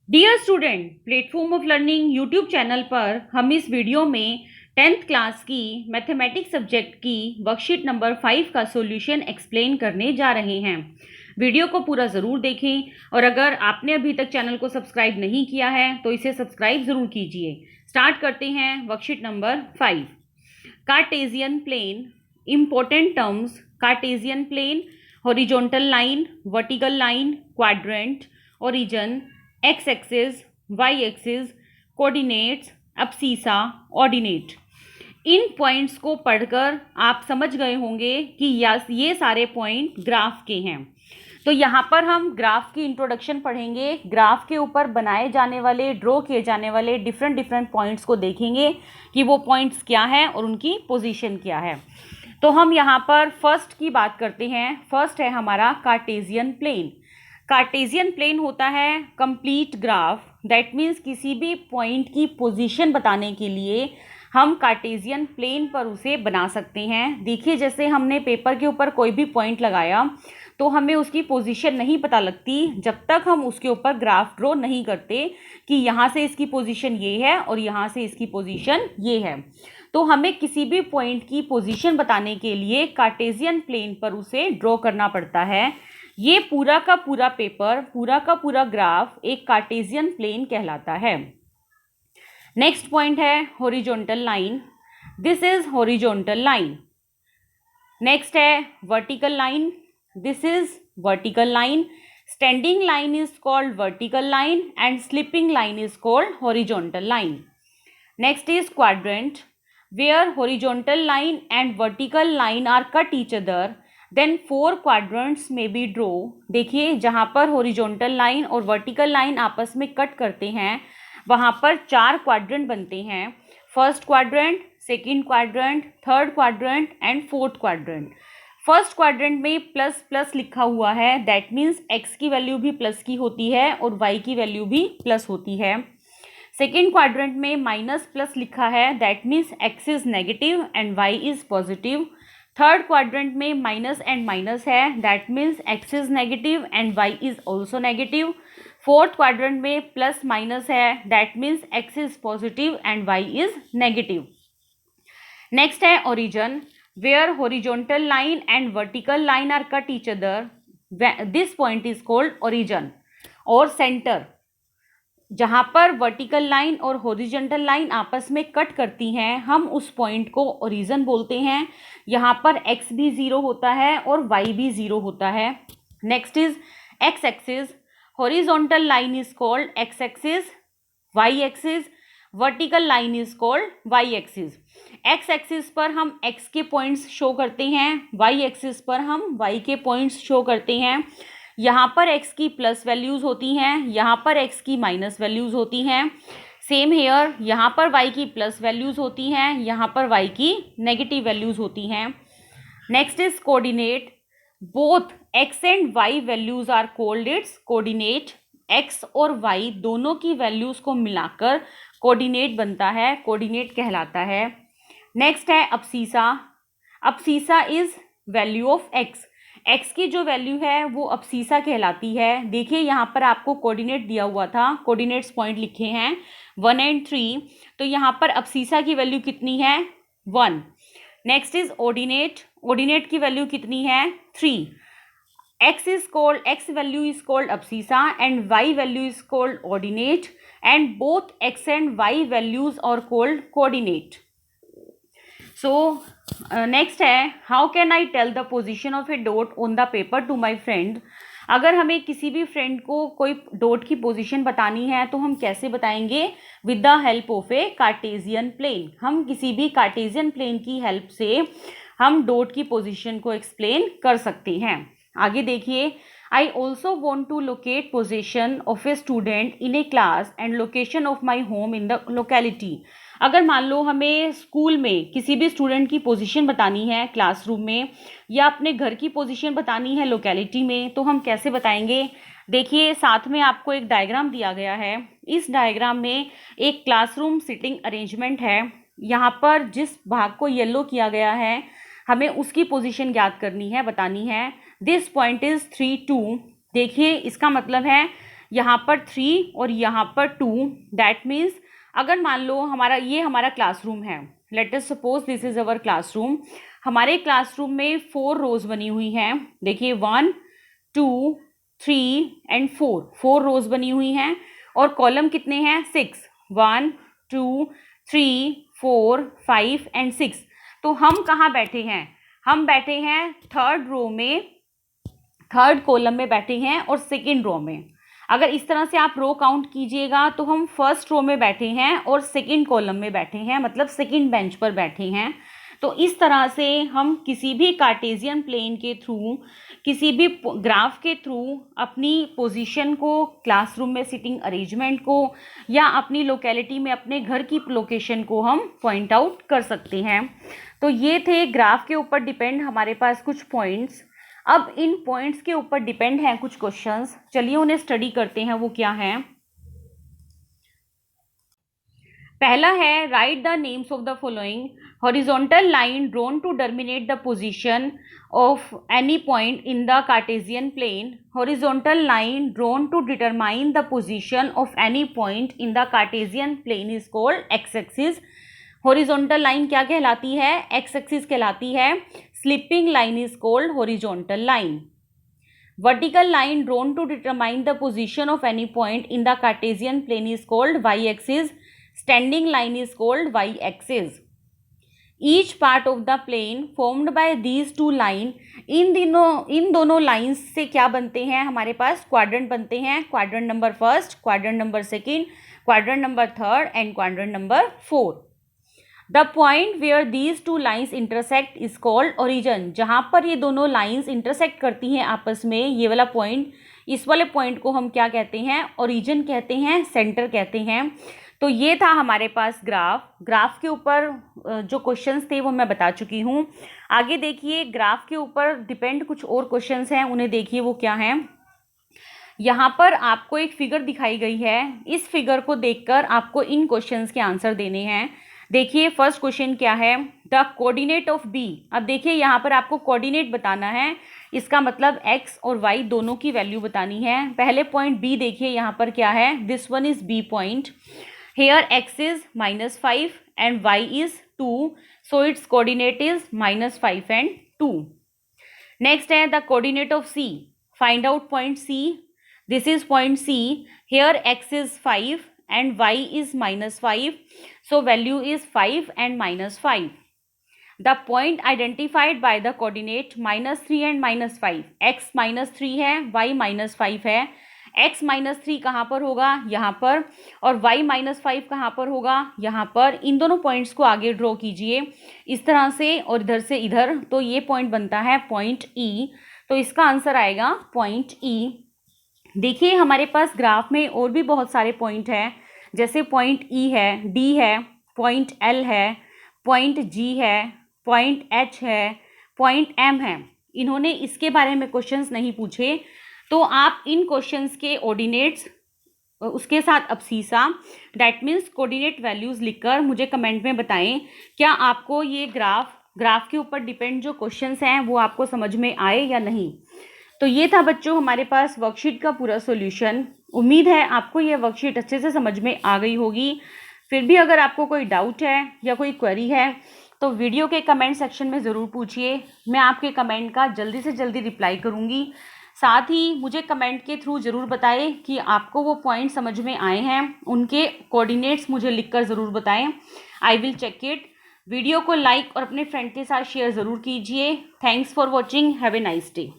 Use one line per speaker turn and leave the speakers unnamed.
Dear student, platform of learning YouTube channel पर हम इस वीडियो में 10th क्लास की मैथमेटिक्स सब्जेक्ट की वर्कशीट नंबर 5 का सॉल्यूशन एक्सप्लेन करने जा रहे हैं। वीडियो को पूरा ज़रूर देखें और अगर आपने अभी तक चैनल को सब्सक्राइब नहीं किया है तो इसे सब्सक्राइब ज़रूर कीजिए। स्टार्ट करते हैं worksheet number 5। Cartesian plane, important terms: Cartesian plane, horizontal line, vertical line, quadrant, origin, X axis, Y axis, coordinates, abscissa, ordinate. इन पॉइंट्स को पढ़कर आप समझ गए होंगे कि ये सारे पॉइंट ग्राफ के हैं। तो यहाँ पर हम ग्राफ की इंट्रोडक्शन पढ़ेंगे। ग्राफ के ऊपर बनाए जाने वाले, ड्रॉ किए जाने वाले डिफरेंट पॉइंट्स को देखेंगे कि वो पॉइंट्स क्या हैं और उनकी पोजीशन क्या है। तो हम यहाँ पर फर्स्ट की बात करते हैं। फर्स्ट है हमारा कार्टेशियन प्लेन। कार्टेशियन प्लेन होता है कंप्लीट ग्राफ। दैट मीन्स किसी भी पॉइंट की पोजीशन बताने के लिए हम कार्टेशियन प्लेन पर उसे बना सकते हैं। देखिए, जैसे हमने पेपर के ऊपर कोई भी पॉइंट लगाया तो हमें उसकी पोजीशन नहीं पता लगती जब तक हम उसके ऊपर ग्राफ ड्रॉ नहीं करते कि यहाँ से इसकी पोजीशन ये है और यहाँ से इसकी पोजीशन ये है। तो हमें किसी भी पॉइंट की पोजीशन बताने के लिए कार्टेशियन प्लेन पर उसे ड्रॉ करना पड़ता है। ये पूरा का पूरा पेपर, पूरा का पूरा ग्राफ एक कार्टेशियन प्लेन कहलाता है। नेक्स्ट पॉइंट है horizontal line. This is horizontal line. Next है vertical line. This is vertical line. Standing line is called vertical line and sleeping line is called horizontal line. Next is quadrant, where horizontal line and vertical line are cut each other, then 4 quadrants में be draw. देखिए, जहाँ पर horizontal line और vertical line आपस में cut करते हैं वहाँ पर 4 क्वाड्रेंट बनते हैं। First quadrant, second quadrant, third quadrant and fourth quadrant. First quadrant में प्लस प्लस लिखा हुआ है। दैट मीन्स एक्स की वैल्यू भी प्लस की होती है और वाई की वैल्यू भी प्लस होती है। सेकेंड क्वाड्रेंट में माइनस प्लस लिखा है। That means X is negative and Y is positive. Third quadrant में माइनस एंड माइनस है। That means X is negative and Y is also negative. Fourth quadrant में plus minus है। That means X is positive and Y is negative. Next है origin, where horizontal line and vertical line are cut each other, this point is called origin. और centre, जहाँ पर vertical line और horizontal line आपस में cut करती हैं हम उस पॉइंट को ओरिजिन बोलते हैं। यहाँ पर एक्स भी 0 होता है और वाई भी 0 होता है। Next is X axis, horizontal line is called X axis, Y axis, vertical line is called Y axis. X axis पर हम एक्स के पॉइंट्स शो करते हैं, वाई एक्सिस पर हम वाई के पॉइंट्स शो करते हैं। यहाँ पर x की प्लस वैल्यूज़ होती हैं, यहाँ पर x की माइनस वैल्यूज़ होती हैं। सेम हेयर, यहाँ पर y की प्लस वैल्यूज़ होती हैं, यहाँ पर y की नेगेटिव वैल्यूज़ होती हैं। Next is coordinate, both x and y values are called its coordinate. x और y दोनों की वैल्यूज़ को मिलाकर कोऑर्डिनेट बनता है, कोऑर्डिनेट कहलाता है। नेक्स्ट है abscissa. Abscissa is value of x। x की जो वैल्यू है वो अब्सीसा कहलाती है। देखिए, यहाँ पर आपको कोऑर्डिनेट दिया हुआ था, कोऑर्डिनेट्स पॉइंट लिखे हैं 1 एंड 3। तो यहाँ पर अब्सीसा की वैल्यू कितनी है? 1। Next is ordinate. ऑर्डिनेट की वैल्यू कितनी है? 3। x value is called abscissa and y value is called ordinate and both x and y values are called coordinate. So next है, how can I tell the position of a dot on the paper to my friend. अगर हमें किसी भी friend को कोई dot की position बतानी है तो हम कैसे बताएंगे? With the help of a Cartesian plane. हम किसी भी कार्टेशियन प्लेन की हेल्प से हम डॉट की पोजीशन को एक्सप्लेन कर सकते हैं। आगे देखिए, I also want to locate position of a student in a class and location of my home in the locality. अगर मान लो हमें स्कूल में किसी भी स्टूडेंट की पोजीशन बतानी है क्लासरूम में, या अपने घर की पोजीशन बतानी है लोकेलिटी में, तो हम कैसे बताएंगे? देखिए, साथ में आपको एक डायग्राम दिया गया है। इस डायग्राम में एक क्लासरूम सिटिंग अरेंजमेंट है। यहाँ पर जिस भाग को येलो किया गया है हमें उसकी पोजीशन ज्ञात करनी है, बतानी है। This point is 3 2। देखिए, इसका मतलब है यहाँ पर 3 और यहाँ पर 2। दैट मीन्स अगर मान लो हमारा क्लासरूम है, let us suppose this is our classroom. हमारे क्लासरूम में 4 रोज बनी हुई हैं। देखिए 1 2 3 एंड 4 रोज बनी हुई हैं। और कॉलम कितने हैं? 6। 1 2 3 4 5 एंड 6। तो हम कहाँ बैठे हैं? हम बैठे हैं थर्ड रो में, थर्ड कॉलम में बैठे हैं और सेकेंड रो में। अगर इस तरह से आप रो काउंट कीजिएगा तो हम फर्स्ट रो में बैठे हैं और सेकेंड कॉलम में बैठे हैं, मतलब सेकेंड बेंच पर बैठे हैं। तो इस तरह से हम किसी भी कार्टेशियन प्लेन के थ्रू, किसी भी ग्राफ के थ्रू अपनी पोजीशन को, क्लासरूम में सिटिंग अरेंजमेंट को, या अपनी लोकेलिटी में अपने घर की लोकेशन को हम पॉइंट आउट कर सकते हैं। तो ये थे ग्राफ के ऊपर डिपेंड हमारे पास कुछ पॉइंट्स। अब इन पॉइंट्स के ऊपर डिपेंड हैं कुछ क्वेश्चंस। चलिए उन्हें स्टडी करते हैं, वो क्या है। पहला है write the names of the following horizontal line drawn to terminate the position of any point in the Cartesian plane. Horizontal line drawn to determine the position of any point in the Cartesian plane is called X axis. Horizontal line क्या कहलाती है? X axis कहलाती है। Slipping line is called horizontal line. Vertical line drawn to determine the position of any point in the Cartesian plane is called Y axis. Standing line is called Y axis. Each part of the plane formed by these two line, इन दोनों lines से क्या बनते हैं? हमारे पास quadrant बनते हैं। Quadrant number first, quadrant number second, quadrant number third and quadrant number 4। The point where these two lines intersect is called origin. जहाँ पर ये दोनों लाइन्स इंटरसेक्ट करती हैं आपस में, ये वाला पॉइंट, इस वाले पॉइंट को हम क्या कहते हैं? ओरिजिन कहते हैं, सेंटर कहते हैं। तो ये था हमारे पास ग्राफ के ऊपर जो क्वेश्चंस थे वो मैं बता चुकी हूँ। आगे देखिए ग्राफ के ऊपर डिपेंड कुछ और क्वेश्चंस हैं, उन्हें देखिए वो क्या हैं। यहाँ पर आपको एक फिगर दिखाई गई है, इस फिगर को देखकर आपको इन क्वेश्चंस के आंसर देने हैं। देखिए फर्स्ट क्वेश्चन क्या है? The coordinate of B. अब देखिए यहाँ पर आपको कोऑर्डिनेट बताना है, इसका मतलब एक्स और वाई दोनों की वैल्यू बतानी है। पहले पॉइंट बी देखिए यहाँ पर क्या है? This one is B point. Here x is -5 and y is 2, so its coordinate is -5 and 2. Next है the coordinate of C. Find out point C. This is point C. Here x is 5 and y is -5, so value is 5 and -5. The point identified by the coordinate -3 and -5. x -3 है, y -5 है। x -3 कहाँ पर होगा? यहाँ पर। और y -5 कहाँ पर होगा? यहाँ पर। इन दोनों पॉइंट्स को आगे ड्रॉ कीजिए इस तरह से और इधर से इधर, तो ये पॉइंट बनता है पॉइंट E। तो इसका आंसर आएगा पॉइंट E। देखिए हमारे पास ग्राफ में और भी बहुत सारे पॉइंट हैं, जैसे पॉइंट E है, D है, पॉइंट L है, पॉइंट G है, पॉइंट H है, पॉइंट M है। इन्होंने इसके बारे में क्वेश्चंस नहीं पूछे, तो आप इन क्वेश्चंस के ऑर्डिनेट्स उसके साथ अब्सीसा, दैट मीन्स कोऑर्डिनेट वैल्यूज लिखकर मुझे कमेंट में बताएं क्या आपको ये ग्राफ के ऊपर डिपेंड जो क्वेश्चंस हैं वो आपको समझ में आए या नहीं। तो ये था बच्चों हमारे पास वर्कशीट का पूरा सॉल्यूशन। उम्मीद है आपको ये वर्कशीट अच्छे से समझ में आ गई होगी। फिर भी अगर आपको कोई डाउट है या कोई क्वेरी है तो वीडियो के कमेंट सेक्शन में ज़रूर पूछिए, मैं आपके कमेंट का जल्दी से जल्दी रिप्लाई करूँगी। साथ ही मुझे कमेंट के थ्रू ज़रूर बताएं कि आपको वो पॉइंट समझ में आए हैं, उनके कोऑर्डिनेट्स मुझे लिखकर ज़रूर बताएं। I will check it. Video को लाइक और अपने फ्रेंड के साथ शेयर ज़रूर कीजिए। Thanks for watching. Have a nice day.